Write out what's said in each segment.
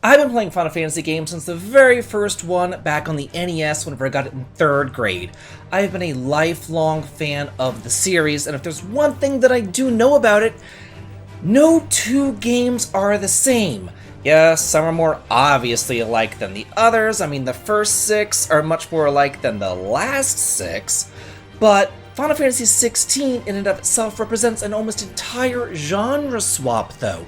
I've been playing Final Fantasy games since the very first one back on the NES whenever I got it in 3rd grade. I've been a lifelong fan of the series, and if there's one thing that I do know about it, no two games are the same. Yeah, some are more obviously alike than the others. I mean, the first 6 are much more alike than the last 6, but Final Fantasy XVI in and of itself represents an almost entire genre swap, though.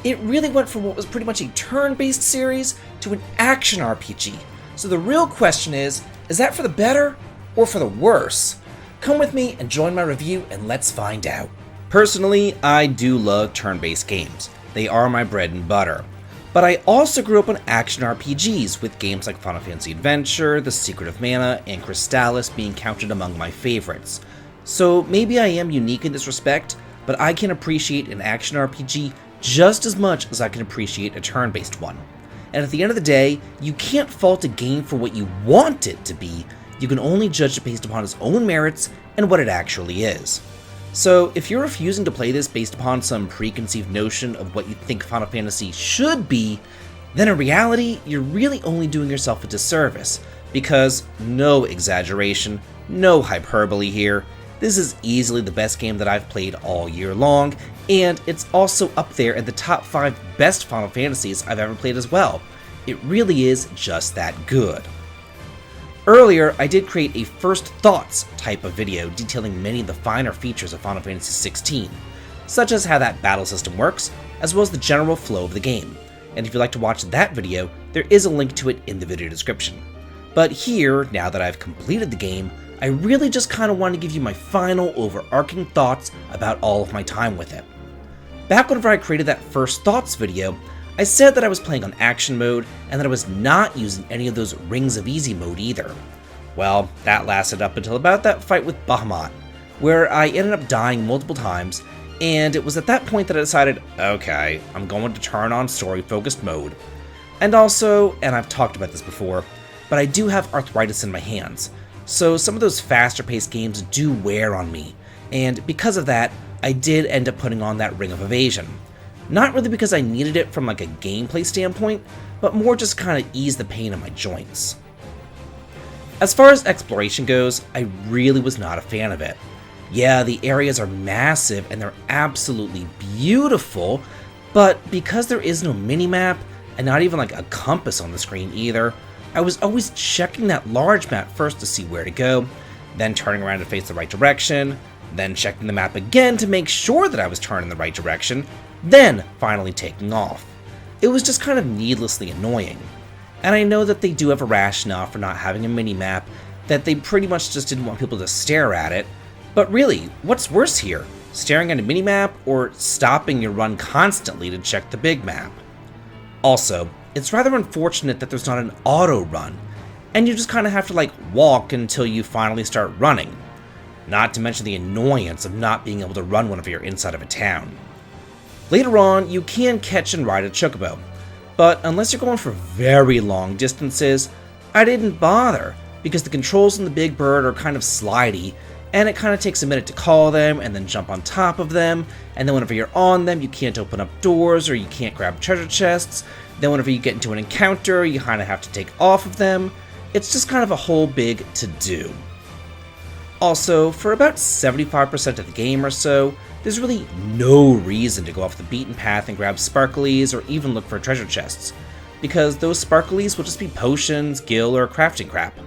It really went from what was pretty much a turn-based series to an action RPG. So the real question is that for the better or for the worse? Come with me and join my review and let's find out. Personally, I do love turn-based games. They are my bread and butter. But I also grew up on action RPGs, with games like Final Fantasy Adventure, The Secret of Mana, and Crystallis being counted among my favorites. So maybe I am unique in this respect, but I can appreciate an action RPG just as much as I can appreciate a turn-based one. And at the end of the day, you can't fault a game for what you want it to be. You can only judge it based upon its own merits and what it actually is. So if you're refusing to play this based upon some preconceived notion of what you think Final Fantasy should be, then in reality, you're really only doing yourself a disservice, because no exaggeration, no hyperbole here, this is easily the best game that I've played all year long, and it's also up there in the top 5 best Final Fantasies I've ever played as well. It really is just that good. Earlier, I did create a first thoughts type of video detailing many of the finer features of Final Fantasy XVI, such as how that battle system works, as well as the general flow of the game. And if you'd like to watch that video, there is a link to it in the video description. But here, now that I've completed the game, I really just kind of want to give you my final overarching thoughts about all of my time with it. Back whenever I created that first thoughts video, I said that I was playing on action mode and that I was not using any of those Rings of Easy mode either. Well, that lasted up until about that fight with Bahamut, where I ended up dying multiple times, and it was at that point that I decided, okay, I'm going to turn on story-focused mode. And also, and I've talked about this before, but I do have arthritis in my hands, so some of those faster-paced games do wear on me, and because of that, I did end up putting on that Ring of Evasion. Not really because I needed it from like a gameplay standpoint, but more just kind of ease the pain in my joints. As far as exploration goes, I really was not a fan of it. Yeah, the areas are massive and they're absolutely beautiful, but because there is no minimap, and not even like a compass on the screen either, I was always checking that large map first to see where to go, then turning around to face the right direction, then checking the map again to make sure that I was turning the right direction, then finally taking off. It was just kind of needlessly annoying. And I know that they do have a rationale for not having a mini-map, that they pretty much just didn't want people to stare at it, but really, what's worse here? Staring at a mini-map or stopping your run constantly to check the big map? Also, it's rather unfortunate that there's not an auto run, and you just kind of have to like walk until you finally start running. Not to mention the annoyance of not being able to run whenever you're inside of a town. Later on, you can catch and ride a chocobo, but unless you're going for very long distances, I didn't bother, because the controls on the big bird are kind of slidey, and it kind of takes a minute to call them and then jump on top of them, and then whenever you're on them, you can't open up doors or you can't grab treasure chests, then whenever you get into an encounter, you kind of have to take off of them. It's just kind of a whole big to-do. Also, for about 75% of the game or so, there's really no reason to go off the beaten path and grab sparklies or even look for treasure chests, because those sparklies will just be potions, gil, or crafting crap,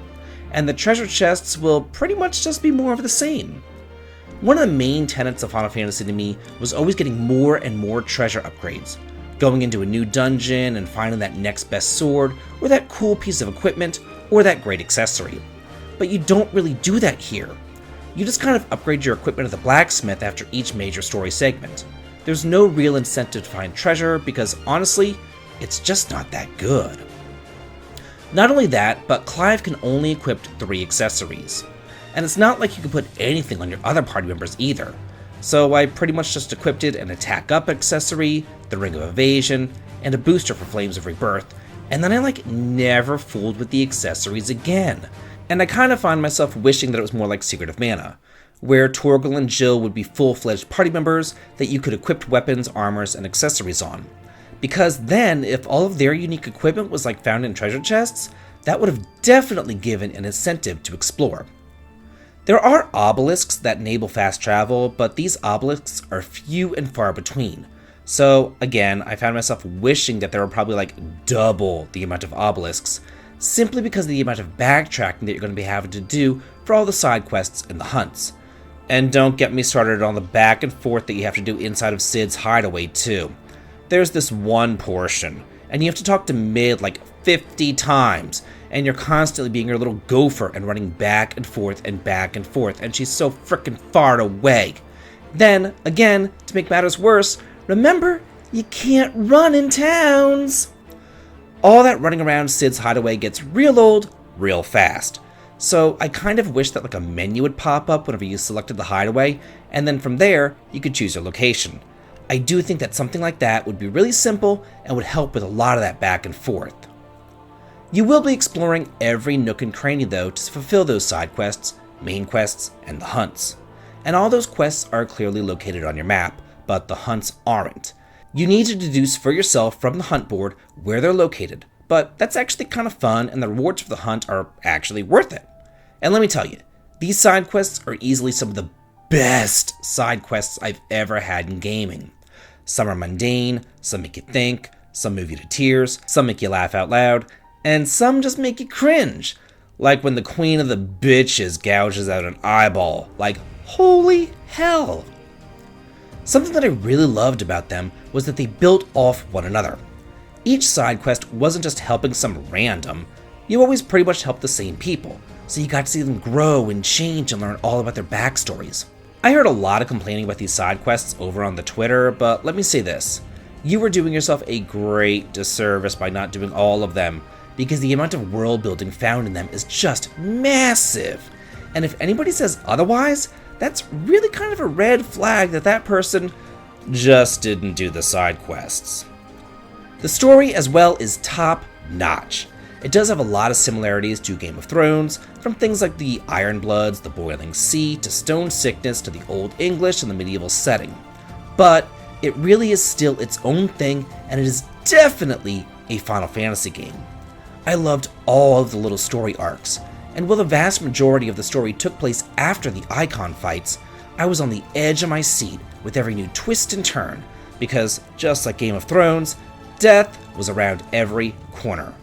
and the treasure chests will pretty much just be more of the same. One of the main tenets of Final Fantasy to me was always getting more and more treasure upgrades, going into a new dungeon and finding that next best sword, or that cool piece of equipment, or that great accessory. But you don't really do that here. You just kind of upgrade your equipment at the blacksmith after each major story segment. There's no real incentive to find treasure because honestly, it's just not that good. Not only that, but Clive can only equip 3 accessories. And it's not like you can put anything on your other party members either. So I pretty much just equipped an attack up accessory, the Ring of Evasion, and a booster for Flames of Rebirth, and then I like never fooled with the accessories again. And I kind of find myself wishing that it was more like Secret of Mana, where Torgal and Jill would be full-fledged party members that you could equip weapons, armors, and accessories on. Because then, if all of their unique equipment was like found in treasure chests, that would have definitely given an incentive to explore. There are obelisks that enable fast travel, but these obelisks are few and far between. So again, I found myself wishing that there were probably like double the amount of obelisks, simply because of the amount of backtracking that you're going to be having to do for all the side quests and the hunts. And don't get me started on the back and forth that you have to do inside of Cid's hideaway too. There's this one portion, and you have to talk to Mid like 50 times, and you're constantly being your little gopher and running back and forth, and she's so frickin' far away. Then, again, to make matters worse, remember, you can't run in towns. All that running around Cid's hideaway gets real old, real fast. So I kind of wish that like a menu would pop up whenever you selected the hideaway, and then from there, you could choose your location. I do think that something like that would be really simple and would help with a lot of that back and forth. You will be exploring every nook and cranny though to fulfill those side quests, main quests, and the hunts. And all those quests are clearly located on your map, but the hunts aren't. You need to deduce for yourself from the hunt board where they're located, but that's actually kind of fun and the rewards for the hunt are actually worth it. And let me tell you, these side quests are easily some of the best side quests I've ever had in gaming. Some are mundane, some make you think, some move you to tears, some make you laugh out loud, and some just make you cringe. Like when the queen of the bitches gouges out an eyeball. Like, holy hell! Something that I really loved about them was that they built off one another. Each side quest wasn't just helping some random, you always pretty much helped the same people, so you got to see them grow and change and learn all about their backstories. I heard a lot of complaining about these side quests over on the Twitter, but let me say this. You were doing yourself a great disservice by not doing all of them, because the amount of world building found in them is just massive. And if anybody says otherwise, that's really kind of a red flag that that person just didn't do the side quests. The story as well is top notch. It does have a lot of similarities to Game of Thrones, from things like the Iron Bloods, the Boiling Sea, to Stone Sickness, to the Old English and the medieval setting. But it really is still its own thing, and it is definitely a Final Fantasy game. I loved all of the little story arcs, and while the vast majority of the story took place after the icon fights, I was on the edge of my seat with every new twist and turn, because just like Game of Thrones, death was around every corner.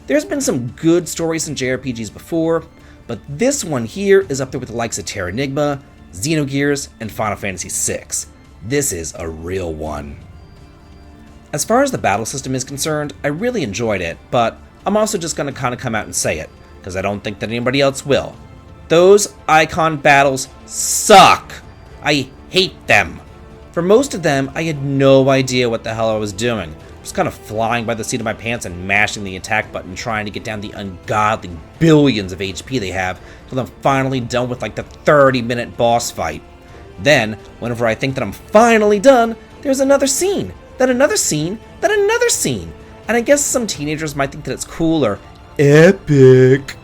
There's been some good stories in JRPGs before, but this one here is up there with the likes of Terranigma, Xenogears, and Final Fantasy VI. This is a real one. As far as the battle system is concerned, I really enjoyed it, but I'm also just going to kind of come out and say it, because I don't think that anybody else will. Those icon battles suck! I hate them! For most of them, I had no idea what the hell I was doing. Just kind of flying by the seat of my pants and mashing the attack button trying to get down the ungodly billions of HP they have until I'm finally done with like the 30-minute boss fight. Then, whenever I think that I'm finally done, there's another scene, then another scene, then another scene. And I guess some teenagers might think that it's cool or epic,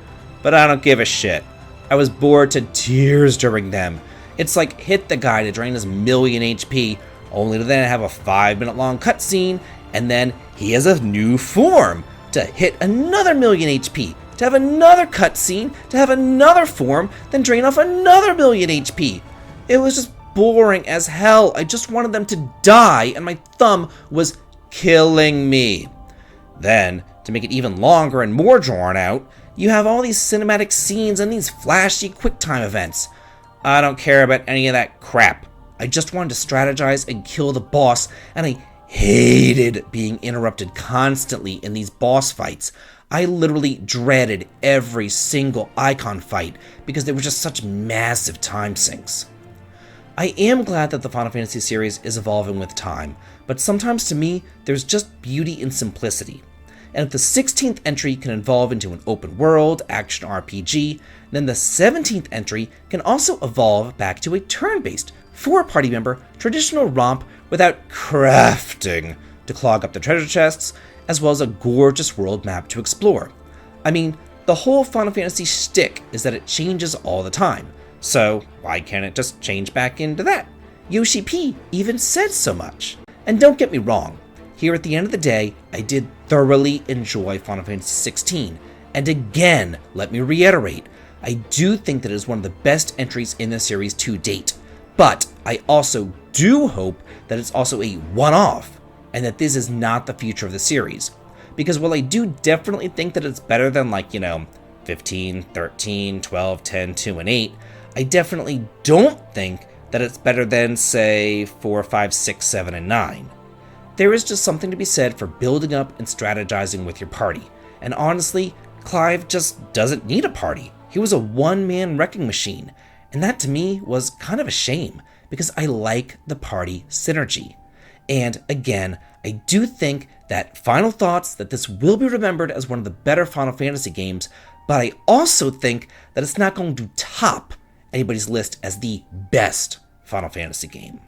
but I don't give a shit. I was bored to tears during them. It's like hit the guy to drain his million HP, only to then have a 5-minute long cutscene, and then he has a new form to hit another million HP, to have another cutscene, to have another form, then drain off another million HP. It was just boring as hell. I just wanted them to die, and my thumb was killing me. Then, to make it even longer and more drawn out, you have all these cinematic scenes and these flashy QuickTime events. I don't care about any of that crap. I just wanted to strategize and kill the boss, and I hated being interrupted constantly in these boss fights. I literally dreaded every single icon fight because they were just such massive time sinks. I am glad that the Final Fantasy series is evolving with time, but sometimes to me, there's just beauty in simplicity. And if the 16th entry can evolve into an open world action RPG, then the 17th entry can also evolve back to a turn-based, 4-party member traditional romp without crafting to clog up the treasure chests, as well as a gorgeous world map to explore. I mean, the whole Final Fantasy shtick is that it changes all the time, so why can't it just change back into that? Yoshi P even said so much. And don't get me wrong, Here at the end of the day, I did thoroughly enjoy Final Fantasy XVI, and again, let me reiterate, I do think that it is one of the best entries in the series to date, but I also do hope that it's also a one-off, and that this is not the future of the series. Because while I do definitely think that it's better than 15, 13, 12, 10, 2, and 8, I definitely don't think that it's better than, say, 4, 5, 6, 7, and 9. There is just something to be said for building up and strategizing with your party, and honestly, Clive just doesn't need a party. He was a one-man wrecking machine, and that to me was kind of a shame, because I like the party synergy. And again, I do think that final thoughts that this will be remembered as one of the better Final Fantasy games, but I also think that it's not going to top anybody's list as the best Final Fantasy game.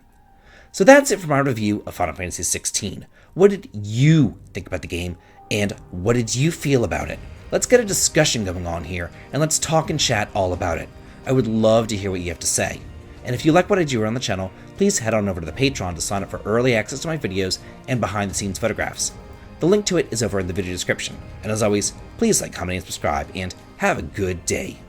So that's it for my review of Final Fantasy XVI. What did you think about the game, and what did you feel about it? Let's get a discussion going on here, and let's talk and chat all about it. I would love to hear what you have to say. And if you like what I do around the channel, please head on over to the Patreon to sign up for early access to my videos and behind-the-scenes photographs. The link to it is over in the video description. And as always, please like, comment, and subscribe, and have a good day.